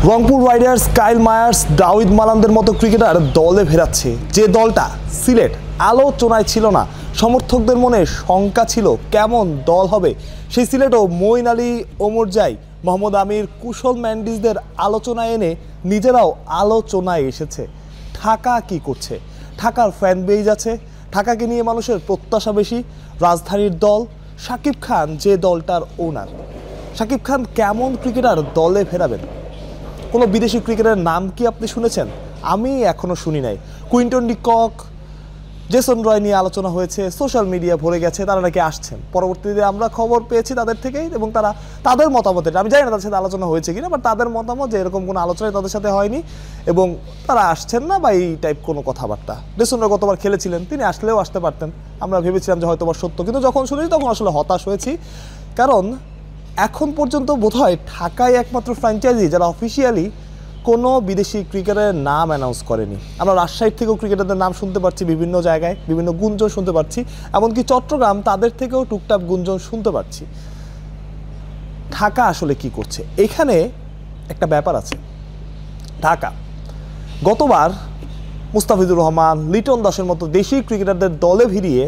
Rangpur Riders Kyle Mayers দাউদ মালানদের মতো cricketer দলে ফেরাচ্ছে। যে দলটা সিলেট আলোচনায় ছিল না, সমর্থকদের মনে শঙ্কা ছিল কেমন দল হবে, সেই সিলেটও মঈন আলী, ওমর জাই, মোহাম্মদ আমির, কুশল ম্যান্ডিসদের আলোচনায় এনে নিজেরাও আলোচনায় এসেছে। ঢাকা কি করছে? ঢাকার ফ্যান বেজ আছে, ঢাকাকে নিয়ে মানুষের প্রত্যাশা বেশি। রাজধানীর দল শাকিব খান যে দলটার ওনার, শাকিব খান কেমন ক্রিকেটার দলে ফেরাবেন? কোনো বিদেশি ক্রিকেটারের নাম কি আপনি শুনেছেন? আমি এখনও শুনি নাই। Quinton de Kock, Jason Roy নিয়ে আলোচনা হয়েছে, সোশ্যাল মিডিয়া ভরে গেছে, তারা নাকি আসছেন। পরবর্তীতে আমরা খবর পেয়েছি তাদের থেকেই, এবং তারা তাদের মতামতের, আমি জানি না তাদের সাথে আলোচনা হয়েছে কিনা, বাট তাদের মতামত যে এরকম কোনো আলোচনায় তাদের সাথে হয়নি এবং তারা আসছেন না বা এই টাইপ কোনো কথাবার্তা। জেসন রয় গতবার খেলেছিলেন, তিনি আসলেও আসতে পারতেন, আমরা ভেবেছিলাম যে হয়তো বা সত্য, কিন্তু যখন শুনেছি তখন আসলে হতাশ হয়েছি। কারণ এখন পর্যন্ত বোধহয় ঢাকায় একমাত্র ফ্র্যাঞ্চাইজি যারা অফিসিয়ালি কোনো বিদেশি ক্রিকেটারের নাম অ্যানাউন্স করেনি। আমরা রাজশাহীর থেকেও ক্রিকেটারদের নাম শুনতে পাচ্ছি, বিভিন্ন জায়গায় বিভিন্ন গুঞ্জন শুনতে পাচ্ছি, এমনকি চট্টগ্রাম তাদের থেকেও টুকটাক গুঞ্জন শুনতে পাচ্ছি। ঢাকা আসলে কি করছে? এখানে একটা ব্যাপার আছে। ঢাকা গতবার মুস্তাফিজুর রহমান, লিটন দাসের মতো দেশি ক্রিকেটারদের দলে ভিড়িয়ে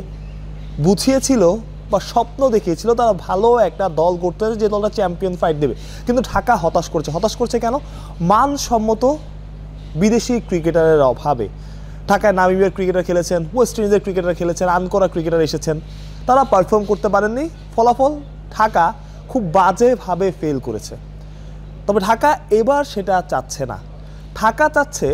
বুঝিয়েছিল বা স্বপ্ন দেখিয়েছিল তারা ভালো একটা দল করতে যে দলটা চ্যাম্পিয়ন ফাইট দেবে। কিন্তু ঢাকা হতাশ করছে কেন? মানসম্মত বিদেশি ক্রিকেটারের অভাবে। ঢাকায় নামিবিয়ার ক্রিকেটার খেলেছেন, ওয়েস্ট ইন্ডিজের ক্রিকেটার খেলেছেন, আনকরা ক্রিকেটার এসেছেন, তারা পারফর্ম করতে পারেননি। ফলাফল ঢাকা খুব বাজেভাবে ফেল করেছে। তবে ঢাকা এবার সেটা চাচ্ছে না। ঢাকা চাচ্ছে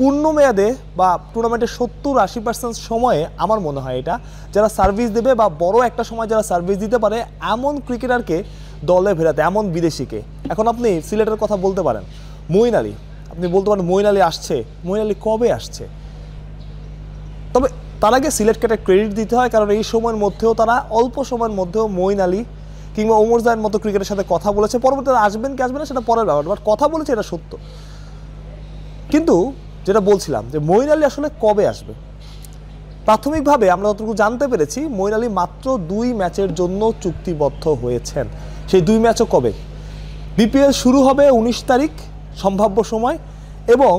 পূর্ণ মেয়াদে বা টুর্নামেন্টের 70-80% সময়ে, আমার মনে হয় এটা, যারা সার্ভিস দেবে বা বড় একটা সময় যারা সার্ভিস দিতে পারে এমন ক্রিকেটারকে দলে ফেরাতে, এমন বিদেশিকে। এখন আপনি সিলেটের কথা বলতে পারেন, মঈন আলী, আপনি বলতে পারেন মঈন আলী আসছে। মঈন আলী কবে আসছে? তবে তার আগে সিলেটকে একটা ক্রেডিট দিতে হয়, কারণ এই সময়ের মধ্যেও তারা অল্প সময়ের মধ্যেও মঈন আলী কিংবা ওমর জাইয়ের মতো ক্রিকেটের সাথে কথা বলেছে। পরবর্তীতে আসবেন কি আসবে না সেটা পরের ব্যাপার, বাট কথা বলেছে, এটা সত্য। কিন্তু যেটা বলছিলাম যে মঈন আলী আসলে কবে আসবে, প্রাথমিকভাবে আমরা যতটুকু জানতে পেরেছি মঈন আলী মাত্র 2 ম্যাচের জন্য চুক্তিবদ্ধ হয়েছেন। সেই 2 ম্যাচও কবে? বিপিএল শুরু হবে 19 তারিখ সম্ভাব্য সময়, এবং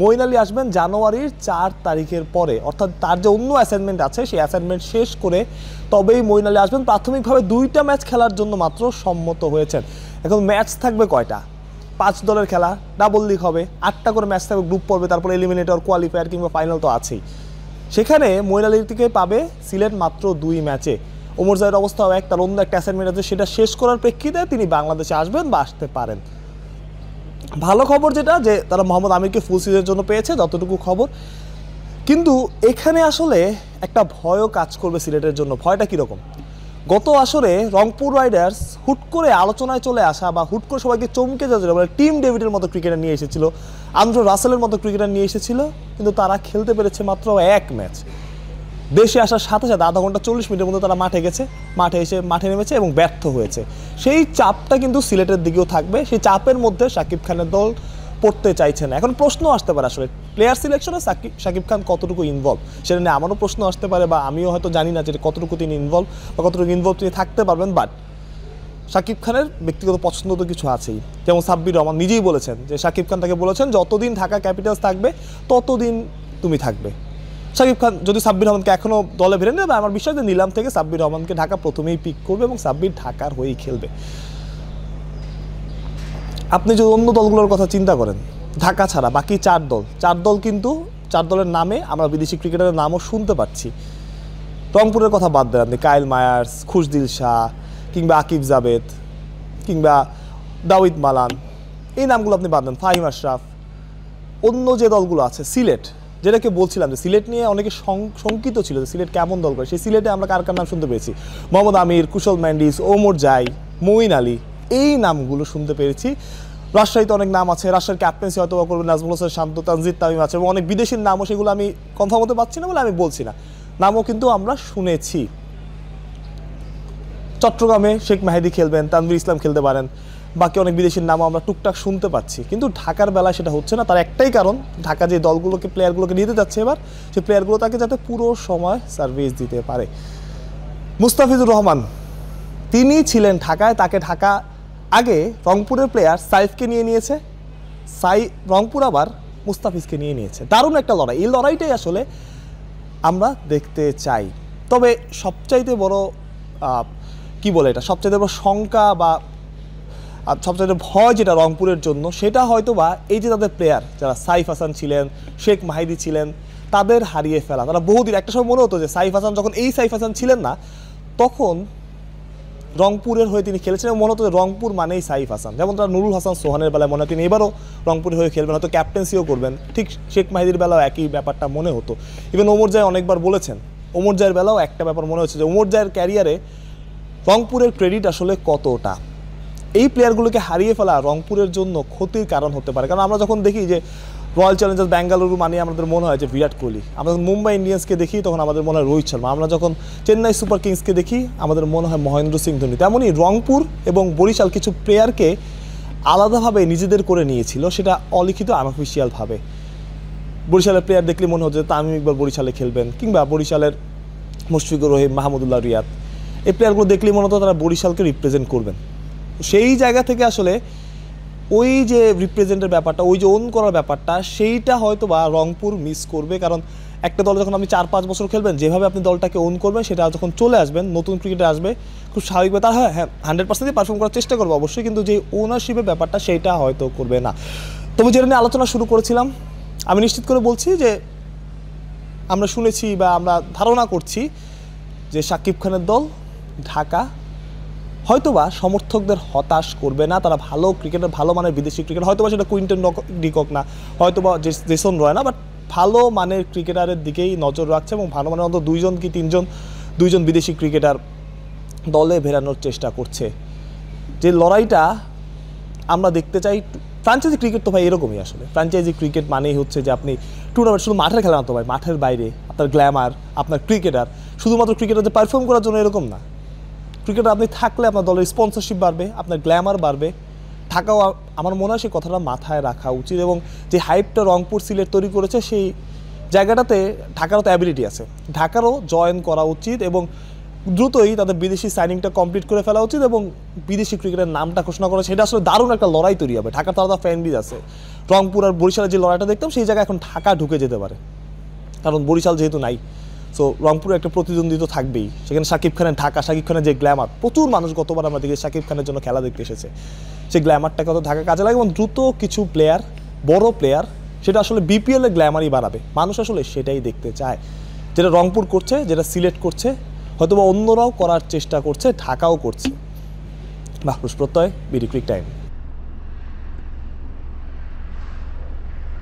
মঈন আলী আসবেন জানুয়ারির 4 তারিখের পরে, অর্থাৎ তার যে অন্য অ্যাসাইনমেন্ট আছে সেই অ্যাসাইনমেন্ট শেষ করে তবেই মঈন আলী আসবেন। প্রাথমিকভাবে 2টা ম্যাচ খেলার জন্য মাত্র সম্মত হয়েছেন। এখন ম্যাচ থাকবে কয়টা? 5 দলের খেলা, ডাবল লিগ হবে, 8টা করে ম্যাচ থাকবে গ্রুপ পর্বে, তারপরে এলিমিনেটর, কোয়ালিফায়ার কিংবা ফাইনাল তো আছেই। সেখানে মঈন আলীর থেকে পাবে সিলেট মাত্র 2 ম্যাচে। ওমর জাইয়ের অবস্থাও এক, তার অন্য একটা অ্যাসাইনমেন্ট আছে, সেটা শেষ করার প্রেক্ষিতে তিনি বাংলাদেশে আসবেন বা আসতে পারেন। ভালো খবর যেটা, যে তারা মোহাম্মদ আমিরকে ফুল সিজনের জন্য পেয়েছে, যতটুকু খবর। কিন্তু এখানে আসলে একটা ভয়ও কাজ করবে সিলেটের জন্য। ভয়টা কীরকম? গত আসরে রংপুর রাইডার্স হুট করে আলোচনায় চলে আসা বা হুট করে সবাইকে চমকে যাচ্ছিল, মানে টিম ডেভিডের মতো ক্রিকেটার নিয়ে এসেছিল, আন্দ্রে রাসেলের মতো ক্রিকেটার নিয়ে এসেছিল, কিন্তু তারা খেলতে পেরেছে মাত্র 1 ম্যাচ। দেশে আসার সাথে সাথে আধা ঘন্টা 40 মিনিটের মধ্যে তারা মাঠে নেমেছে এবং ব্যর্থ হয়েছে। সেই চাপটা কিন্তু সিলেটের দিকেও থাকবে। সেই চাপের মধ্যে শাকিব খানের দল পড়তে চাইছে না। এখন প্রশ্ন আসতে পারে আসলে প্লেয়ার সিলেকশনে শাকিব খান কতটুকু ইনভলভ, সেটা নিয়ে আমারও প্রশ্ন আসতে পারে, বা আমিও হয়তো জানি না যে কতটুকু তিনি ইনভলভ বা কতটুকু ইনভলভ তিনি থাকতে পারবেন। বাট শাকিব খানের ব্যক্তিগত পছন্দ তো কিছু আছেই। যেমন সাব্বির রহমান নিজেই বলেছেন যে শাকিব খান তাকে বলেছেন যতদিন ঢাকা ক্যাপিটালস থাকবে ততদিন তুমি থাকবে। শাকিব খান যদি সাব্বির রহমানকে এখনও দলে ফিরে নেবে, আমার বিশ্বাস যে নিলাম থেকে সাব্বির রহমানকে ঢাকা প্রথমেই পিক করবে এবং সাব্বির ঢাকার হয়েই খেলবে। আপনি যদি অন্য দলগুলোর কথা চিন্তা করেন, ঢাকা ছাড়া বাকি 4 দল কিন্তু 4 দলের নামে আমরা বিদেশি ক্রিকেটারের নামও শুনতে পাচ্ছি। রংপুরের কথা বাদ দেন আপনি, কাইল মায়ার্স, খুশদিল শাহ কিংবা আকিব জাবেদ কিংবা দাউদ মালান, এই নামগুলো আপনি বাদ দেন, ফাহিম আশরাফ। অন্য যে দলগুলো আছে, সিলেট, যেটাকে বলছিলাম যে সিলেট নিয়ে অনেকে শঙ্কিত ছিল যে সিলেট কেমন দল করে, সেই সিলেটে আমরা কার কার নাম শুনতে পেয়েছি? মোহাম্মদ আমির, কুশল ম্যান্ডিস, ওমর জাই, মঈন আলী, এই নামগুলো শুনতে পেরেছি। রাজশাহীতে অনেক নাম আছে, রাজশাহীর ক্যাপ্টেন্সি হয়তো করবেন নাজমুল হোসেন শান্ত, তানজিদ তামিম আছে, এবং অনেক বিদেশির নামও, সেগুলো আমি কনফার্ম হতে পারছি না বলে আমি বলছি না, নামও কিন্তু আমরা শুনেছি। চট্টগ্রামে শেখ মেহেদি খেলবেন, তানভীর ইসলাম খেলতে পারেন, বাকি অনেক বিদেশির নামও আমরা টুকটাক শুনতে পাচ্ছি। কিন্তু ঢাকার বেলায় সেটা হচ্ছে না। তার একটাই কারণ, ঢাকা যে দলগুলোকে, প্লেয়ারগুলোকে নিতে যাচ্ছে এবার, সেই প্লেয়ারগুলো তাকে যাতে পুরো সময় সার্ভিস দিতে পারে। মুস্তাফিজুর রহমান তিনি ছিলেন ঢাকায়, তাকে ঢাকা আগে রংপুরের প্লেয়ার সাইফকে নিয়ে নিয়েছে, রংপুর আবার মুস্তাফিজকে নিয়ে নিয়েছে। দারুণ একটা লড়াই, এই লড়াইটাই আসলে আমরা দেখতে চাই। তবে সবচাইতে বড় কি বলে এটা, সবচাইতে বড় শঙ্কা বা সবচাইতে ভয় যেটা রংপুরের জন্য, সেটা হয়তো বা এই যে তাদের প্লেয়ার যারা সাইফ হাসান ছিলেন, শেখ মাহিদি ছিলেন, তাদের হারিয়ে ফেলা। তারা বহুদিন একটা সময় মনে হতো যে সাইফ হাসান যখন এই সাইফ হাসান ছিলেন না, তখন রংপুরের হয়ে তিনি খেলেছিলেন, মনে হতো যে রংপুর মানেই সাইফ হাসান। যেমন তারা নুরুল হাসান সোহানের বেলায় মনে হয় তিনি এবারও রংপুরের হয়ে খেলবেন, হয়তো ক্যাপ্টেন্সিও করবেন। ঠিক শেখ মাহিদির বেলাও একই ব্যাপারটা মনে হতো। ইভেন ওমর জায় অনেকবার বলেছেন, ওমর জায়ের বেলাও একটা ব্যাপার মনে হচ্ছে যে ওমর জায়ের ক্যারিয়ারে রংপুরের ক্রেডিট আসলে কতটা। এই প্লেয়ারগুলোকে হারিয়ে ফেলা রংপুরের জন্য ক্ষতির কারণ হতে পারে। কারণ আমরা যখন দেখি যে রয়্যাল চ্যালেঞ্জার্স ব্যাঙ্গালুরু মানে আমাদের মনে হয় যে বিরাট কোহলি, আমরা যখন মুম্বাই ইন্ডিয়ান্সকে দেখি তখন আমাদের মনে হয় রোহিত শর্মা, আমরা যখন চেন্নাই সুপার কিংসকে দেখি আমাদের মনে হয় মহেন্দ্র সিং ধোনি। তেমনই রংপুর এবং বরিশাল কিছু প্লেয়ারকে আলাদাভাবে নিজেদের করে নিয়েছিল, সেটা অলিখিত আনঅফিসিয়ালভাবে। বরিশালের প্লেয়ার দেখলে মনে হচ্ছে তামিম ইকবাল বরিশালে খেলবেন, কিংবা বরিশালের মুশফিকুর রহিম, মাহমুদুল্লাহ রিয়াদ, এই প্লেয়ারগুলো দেখলেই মনে হতো তারা বরিশালকে রিপ্রেজেন্ট করবেন। সেই জায়গা থেকে আসলে ওই যে রিপ্রেজেন্টের ব্যাপারটা, ওই যে ওন করার ব্যাপারটা, সেইটা হয়তো বা রংপুর মিস করবে। কারণ একটা দলে যখন আপনি 4-5 বছর খেলবেন, যেভাবে আপনি দলটাকে ওন করবেন, সেটা যখন চলে আসবেন, নতুন ক্রিকেটে আসবে, খুব স্বাভাবিকভাবে তার হ্যাঁ 100%ই পারফর্ম করার চেষ্টা করবো অবশ্যই, কিন্তু যে ওনারশিপের ব্যাপারটা সেইটা হয়তো করবে না। তবে যেটা নিয়ে আলোচনা শুরু করেছিলাম, আমি নিশ্চিত করে বলছি যে আমরা শুনেছি বা আমরা ধারণা করছি যে শাকিব খানের দল ঢাকা হয়তোবা সমর্থকদের হতাশ করবে না। তারা ভালো ক্রিকেটার, ভালো মানের বিদেশি ক্রিকেট, হয়তোবা সেটা কুইন্টন ডিকক না, হয়তোবা জেসন রয় না, বাট ভালো মানের ক্রিকেটারের দিকেই নজর রাখছে এবং ভালো মানের অন্তত 2 কি 3 জন বিদেশি ক্রিকেটার দলে ভেড়ানোর চেষ্টা করছে। যে লড়াইটা আমরা দেখতে চাই, ফ্র্যাঞ্চাইজি ক্রিকেট তো ভাই এরকমই আসলে। ফ্র্যাঞ্চাইজি ক্রিকেট মানেই হচ্ছে যে আপনি টুর্নামেন্ট শুধু মাঠের খেলা না তো ভাই, মাঠের বাইরে আপনার গ্ল্যামার, আপনার ক্রিকেটার, শুধুমাত্র ক্রিকেটার যে পারফর্ম করার জন্য এরকম না। ক্রিকেটার আপনি থাকলে আপনার দলের স্পন্সরশিপ বাড়বে, আপনার গ্ল্যামার বাড়বে। ঢাকাও আমার মনে হয় সেই কথাটা মাথায় রাখা উচিত। এবং যে হাইপটা রংপুর সিলেট তৈরি করেছে, সেই জায়গাটাতে ঢাকারও তো অ্যাবিলিটি আছে, ঢাকারও জয়েন করা উচিত এবং দ্রুতই তাদের বিদেশি সাইনিংটা কমপ্লিট করে ফেলা উচিত এবং বিদেশি ক্রিকেটের নামটা ঘোষণা করা, সেটা আসলে দারুণ একটা লড়াই তৈরি হবে। ঢাকার তো আলাদা ফ্যান বেজ আছে। রংপুর আর বরিশালের যে লড়াইটা দেখতাম, সেই জায়গায় এখন ঢাকা ঢুকে যেতে পারে, কারণ বরিশাল যেহেতু নাই। সো রংপুরে একটা প্রতিদ্বন্দ্বিতা থাকবেই। সেখানে শাকিব খানের ঢাকা, শাকিব খানের যে গ্ল্যামার, প্রচুর মানুষ গতবার আমরা দেখি শাকিব খানের জন্য খেলা দেখতে এসেছে, সেই গ্ল্যামারটাকে কত ঢাকা কাজে লাগে এবং দ্রুত কিছু প্লেয়ার, বড় প্লেয়ার, সেটা আসলে বিপিএলের গ্ল্যামারই বাড়াবে। মানুষ আসলে সেটাই দেখতে চায়, যেটা রংপুর করছে, যেটা সিলেট করছে, হয়তোবা অন্যরাও করার চেষ্টা করছে, ঢাকাও করছে। মাহফুজ প্রত্যয়, বিডি ক্রিক টাইম।